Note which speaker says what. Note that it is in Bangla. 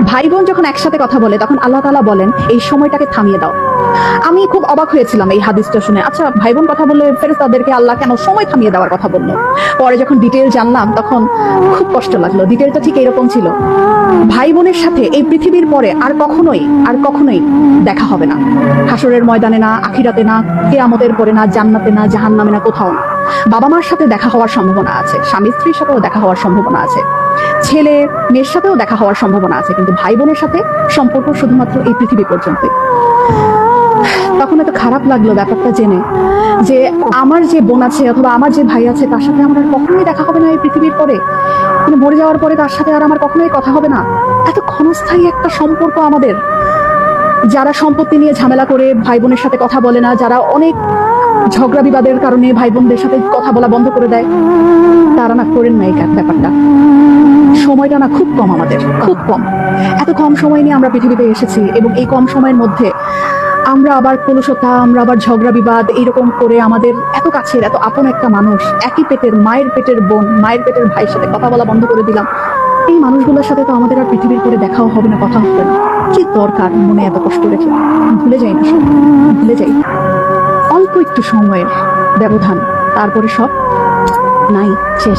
Speaker 1: ভাই বোন যখন একসাথে কথা বলে তখন আল্লাহ তাআলা বলেন এই সময়টাকে থামিয়ে দাও। আমি খুব অবাক হয়েছিলাম এই হাদিসটা শুনে। আচ্ছা, ভাই বোন কথা বললে ফেরেশতাদেরকে আল্লাহ কেন সময় থামিয়ে দেওয়ার কথা বললো? পরে যখন ডিটেইল জানলাম তখন খুব কষ্ট লাগলো। ডিটেইলটা ঠিক এরকম ছিল, ভাই বোনের সাথে এই পৃথিবীর পরে আর কখনোই দেখা হবে না। হাসরের ময়দানে না, আখিরাতে না, কিয়ামতের পরে না, জান্নাতে না, জাহান্নামে না, কোথাও না। বাবা মার সাথে দেখা হওয়ার সম্ভাবনা আছে, স্বামী স্ত্রীর সাথেও দেখা হওয়ার সম্ভাবনা আছে, ছেলে মেয়ের সাথেও দেখা হওয়ার সম্ভাবনা আছে, কিন্তু ভাই বোনের সাথে সম্পর্ক শুধুমাত্র এই পৃথিবী পর্যন্ত। তখন এত খারাপ লাগলো ব্যাপারটা জেনে যে আমার যে বোন আছে অথবা আমার যে ভাই আছে তার সাথে আমার আর কখনোই দেখা হবে না এই পৃথিবীর পরে, মানে মরে যাওয়ার পরে তার সাথে আর আমার কখনোই কথা হবে না। এত ক্ষণস্থায়ী একটা সম্পর্ক আমাদের। যারা সম্পত্তি নিয়ে ঝামেলা করে ভাই বোনের সাথে কথা বলে না, যারা অনেক ঝগড়া বিবাদের কারণে ভাই বোনদের সাথে কথা বলা বন্ধ করে দেয়, তারা না করেন না এই ব্যাপারটা। সময়টা না খুব কম, আমাদের খুব কম। এত কম সময় নিয়ে আমরা পৃথিবীতে এসেছি এবং এই কম সময়ের মধ্যে আমরা আবার কলুষতা, আমরা আবার ঝগড়া বিবাদ এইরকম করে আমাদের এত কাছের এত আপন একটা মানুষ, একই পেটের মায়ের পেটের বোন, মায়ের পেটের ভাইয়ের সাথে কথা বলা বন্ধ করে দিলাম। এই মানুষগুলোর সাথে তো আমাদের আর পৃথিবীর করে দেখাও হবে না, কথা হবে না। কি দরকার মনে এত কষ্ট রেখে? ভুলে যাই না সব, ভুলে যাই। অল্প একটু সময়ের ব্যবধান, তারপরে সব নাই, শেষ।